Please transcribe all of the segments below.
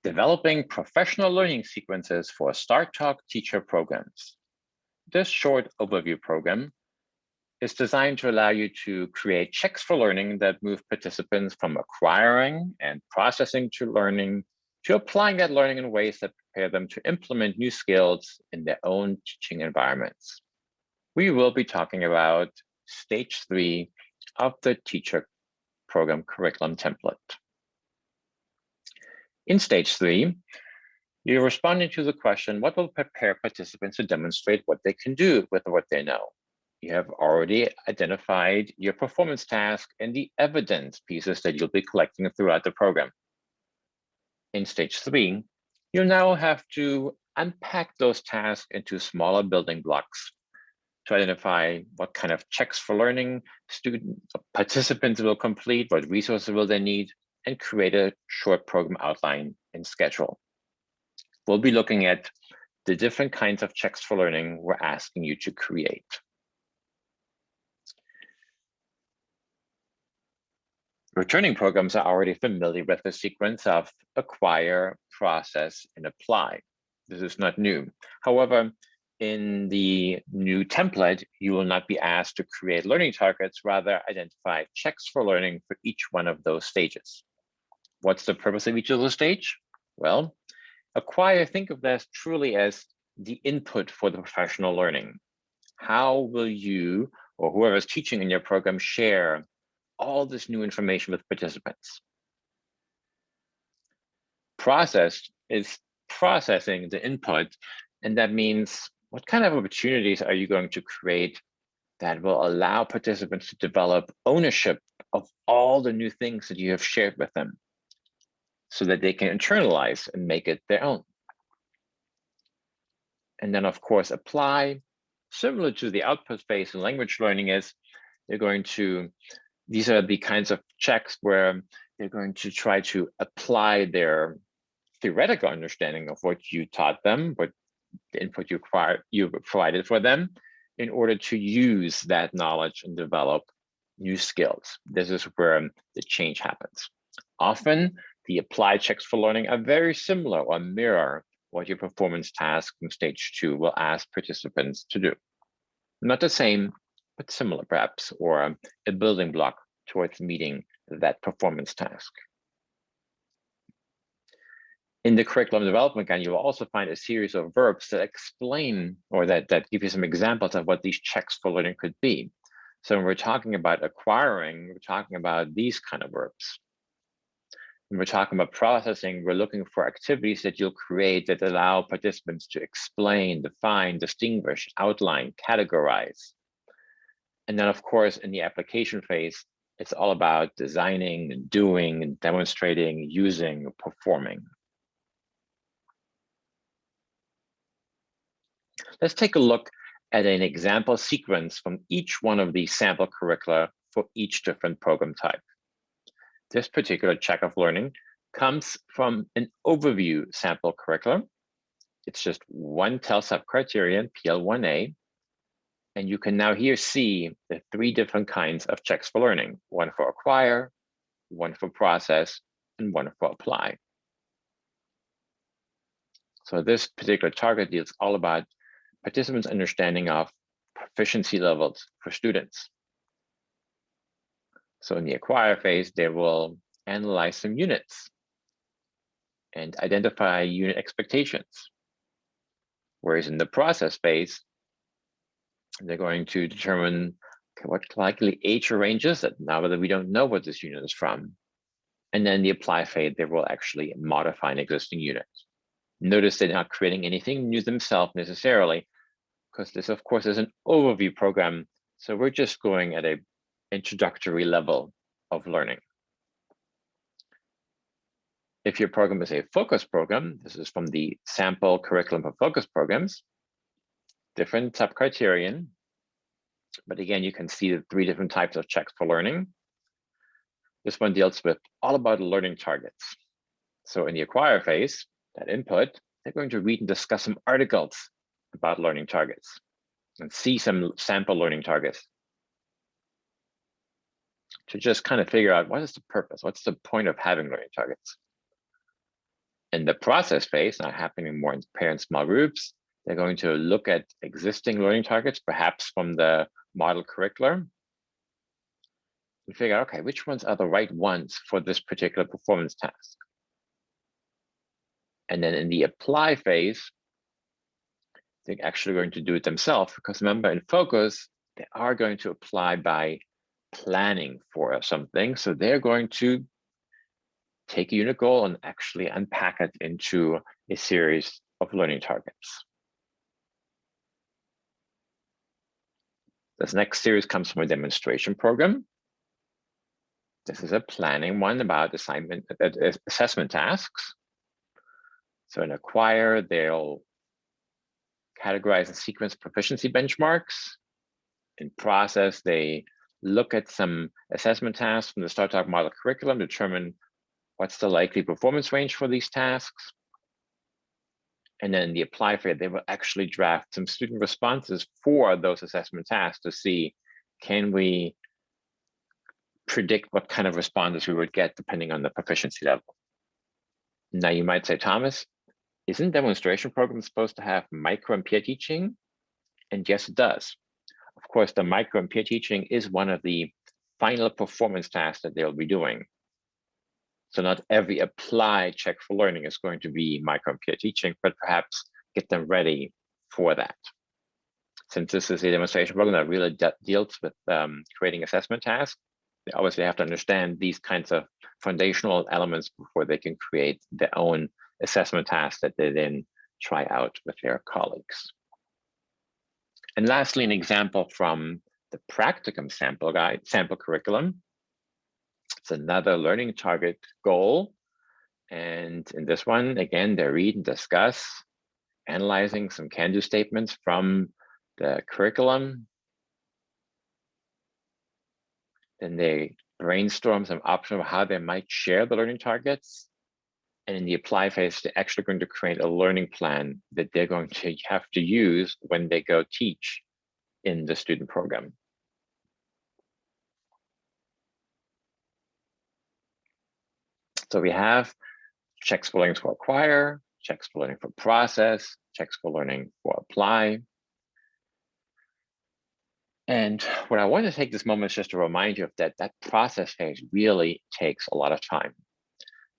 Developing professional learning sequences for STARTALK teacher programs. This short overview program is designed to allow you to create checks for learning that move participants from acquiring and processing to learning to applying that learning in ways that prepare them to implement new skills in their own teaching environments. We will be talking about stage 3 of the teacher program curriculum template. In stage 3, you're responding to the question, what will prepare participants to demonstrate what they can do with what they know? You have already identified your performance task and the evidence pieces that you'll be collecting throughout the program. In stage 3, you'll now have to unpack those tasks into smaller building blocks to identify what kind of checks for learning participants will complete, what resources will they need, and create a short program outline and schedule. We'll be looking at the different kinds of checks for learning we're asking you to create. Returning programs are already familiar with the sequence of acquire, process, and apply. This is not new. However, in the new template, you will not be asked to create learning targets, rather identify checks for learning for each one of those stages. What's the purpose of each of those stages? Well, acquire, think of this truly as the input for the professional learning. How will you or whoever is teaching in your program share all this new information with participants? Process is processing the input, and that means what kind of opportunities are you going to create that will allow participants to develop ownership of all the new things that you have shared with them so that they can internalize and make it their own? And then, of course, apply. Similar to the output phase in language learning is these are the kinds of checks where they're going to try to apply their theoretical understanding of what you taught them, what the input you provided for them, in order to use that knowledge and develop new skills. This is where the change happens. Often, the applied checks for learning are very similar or mirror what your performance task in stage 2 will ask participants to do. Not the same, but similar perhaps, or a building block towards meeting that performance task. In the curriculum development guide, you will also find a series of verbs that explain or that give you some examples of what these checks for learning could be. So when we're talking about acquiring, we're talking about these kind of verbs. When we're talking about processing, we're looking for activities that you'll create that allow participants to explain, define, distinguish, outline, categorize. And then, of course, in the application phase, it's all about designing and doing and demonstrating, using, performing. Let's take a look at an example sequence from each one of these sample curricula for each different program type. This particular check of learning comes from an overview sample curriculum. It's just one TEL sub-criterion, PL1A, and you can now here see the 3 different kinds of checks for learning, one for acquire, one for process, and one for apply. So this particular target deals all about participants' understanding of proficiency levels for students. So in the acquire phase, they will analyze some units and identify unit expectations. Whereas in the process phase, they're going to determine what likely age ranges that now that we don't know what this unit is from. And then the apply phase, they will actually modify an existing unit. Notice they're not creating anything new themselves necessarily, because this, of course, is an overview program. So we're just going at an introductory level of learning. If your program is a focus program, this is from the sample curriculum for focus programs, different sub-criterion. But again, you can see the 3 different types of checks for learning. This one deals with all about learning targets. So in the acquire phase, that input, they're going to read and discuss some articles about learning targets and see some sample learning targets to just kind of figure out what is the purpose, what's the point of having learning targets. In the process phase, now happening more in pair and small groups, they're going to look at existing learning targets, perhaps from the model curriculum, and figure out, okay, which ones are the right ones for this particular performance task? And then in the apply phase, they're actually going to do it themselves, because remember, in focus, they are going to apply by planning for something. So they're going to take a unit goal and actually unpack it into a series of learning targets. This next series comes from a demonstration program. This is a planning one about assessment tasks. So in Acquire, they'll categorize and sequence proficiency benchmarks. In Process, they look at some assessment tasks from the STARTALK model curriculum, determine what's the likely performance range for these tasks. And then in the Apply phase, they will actually draft some student responses for those assessment tasks to see, can we predict what kind of responses we would get depending on the proficiency level. Now you might say, Thomas, isn't demonstration program supposed to have micro and peer teaching? And yes, it does. Of course, the micro and peer teaching is one of the final performance tasks that they'll be doing. So not every apply check for learning is going to be micro and peer teaching, but perhaps get them ready for that. Since this is a demonstration program that really deals with creating assessment tasks, they obviously have to understand these kinds of foundational elements before they can create their own assessment tasks that they then try out with their colleagues. And lastly, an example from the practicum sample curriculum. It's another learning target goal. And in this one, again, they read and discuss, analyzing some can-do statements from the curriculum. Then they brainstorm some options of how they might share the learning targets. And in the apply phase, they're actually going to create a learning plan that they're going to have to use when they go teach in the student program. So we have checks for learning for acquire, checks for learning for process, checks for learning for apply. And what I want to take this moment is just to remind you of that process phase really takes a lot of time.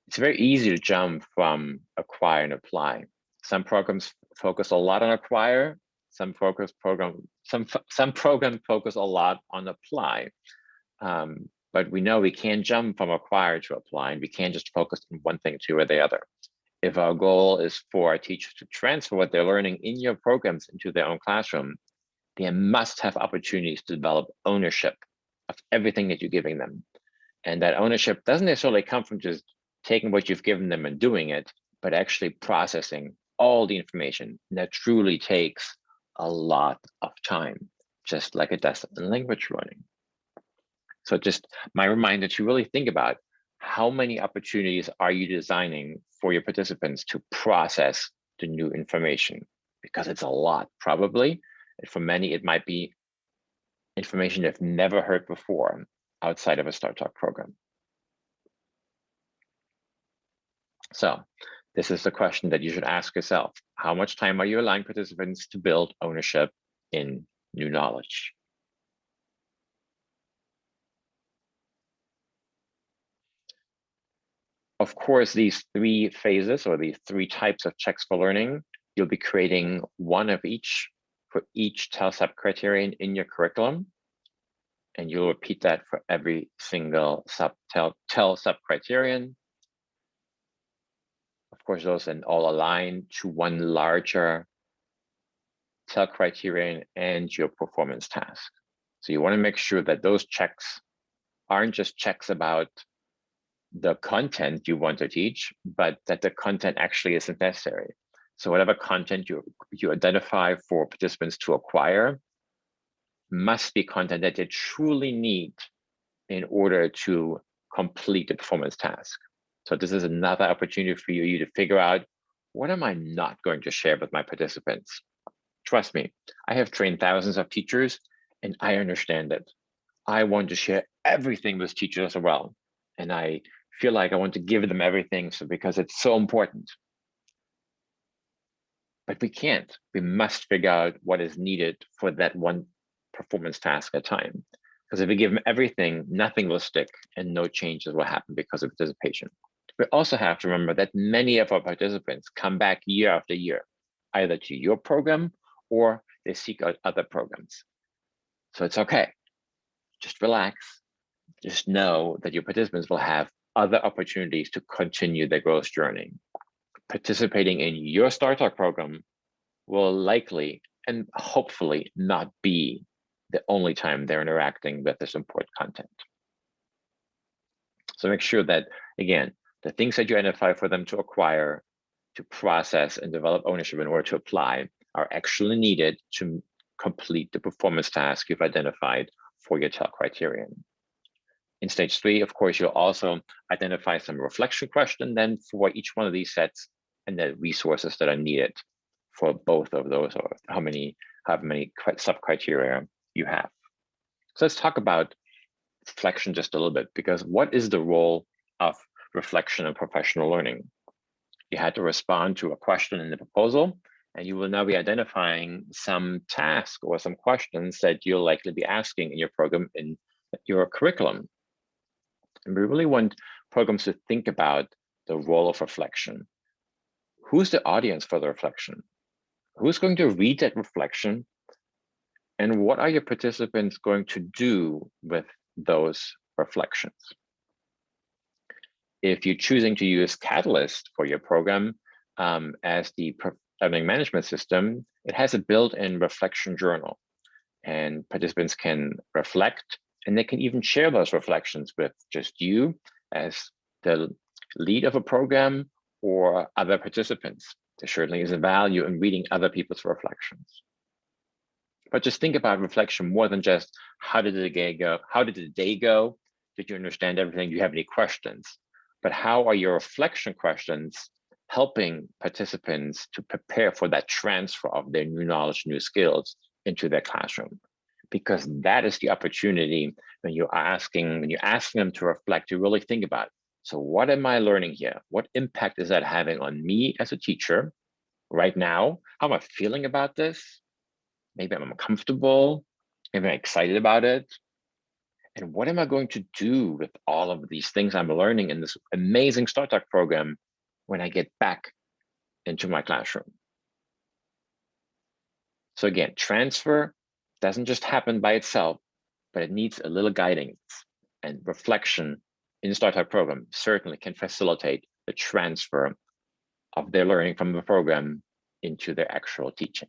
It's very easy to jump from acquire and apply. Some programs focus a lot on acquire, some programs focus a lot on apply. But we know we can't jump from acquire to apply, and we can't just focus on one thing or the other. If our goal is for our teachers to transfer what they're learning in your programs into their own classroom, they must have opportunities to develop ownership of everything that you're giving them. And that ownership doesn't necessarily come from just taking what you've given them and doing it, but actually processing all the information. And that truly takes a lot of time, just like it does in language learning. So just my reminder to really think about how many opportunities are you designing for your participants to process the new information, because it's a lot probably. And for many, it might be information they've never heard before outside of a STARTALK program. So this is the question that you should ask yourself. How much time are you allowing participants to build ownership in new knowledge? Of course, these three phases or these three types of checks for learning, you'll be creating one of each for each TEL sub-criterion in your curriculum. And you'll repeat that for every single TEL sub-criterion. Of course, those then all align to one larger TEL criterion and your performance task. So you want to make sure that those checks aren't just checks about the content you want to teach, but that the content actually isn't necessary. So whatever content you identify for participants to acquire must be content that they truly need in order to complete the performance task. So this is another opportunity for you to figure out, what am I not going to share with my participants? Trust me, I have trained thousands of teachers and I understand it. I want to share everything with teachers as well. And I feel like I want to give them everything because it's so important. But we can't. We must figure out what is needed for that one performance task at a time. Because if we give them everything, nothing will stick and no changes will happen because of participation. We also have to remember that many of our participants come back year after year, either to your program or they seek out other programs. So it's okay. Just relax. Just know that your participants will have other opportunities to continue their growth journey. Participating in your STARTALK program will likely and hopefully not be the only time they're interacting with this important content. So make sure that, again, the things that you identify for them to acquire, to process and develop ownership in order to apply are actually needed to complete the performance task you've identified for your TEL criterion. In stage 3, of course, you'll also identify some reflection question then for each one of these sets and the resources that are needed for both of those, or how many sub-criteria you have. So let's talk about reflection just a little bit, because what is the role of reflection in professional learning? You had to respond to a question in the proposal, and you will now be identifying some tasks or some questions that you'll likely be asking in your program, in your curriculum. And we really want programs to think about the role of reflection. Who's the audience for the reflection? Who's going to read that reflection? And what are your participants going to do with those reflections? If you're choosing to use Catalyst for your program as the learning management system, it has a built-in reflection journal, and participants can reflect, and they can even share those reflections with just you as the lead of a program or other participants. There certainly is a value in reading other people's reflections. But just think about reflection more than just how did the day go? How did the day go? Did you understand everything? Do you have any questions? But how are your reflection questions helping participants to prepare for that transfer of their new knowledge, new skills into their classroom? Because that is the opportunity when you're asking them to reflect, to really think about, so what am I learning here? What impact is that having on me as a teacher right now? How am I feeling about this? Maybe I'm uncomfortable, maybe I'm excited about it. And what am I going to do with all of these things I'm learning in this amazing STARTALK program when I get back into my classroom? So again, transfer doesn't just happen by itself, but it needs a little guidance, and reflection in the STARTALK program certainly can facilitate the transfer of their learning from the program into their actual teaching.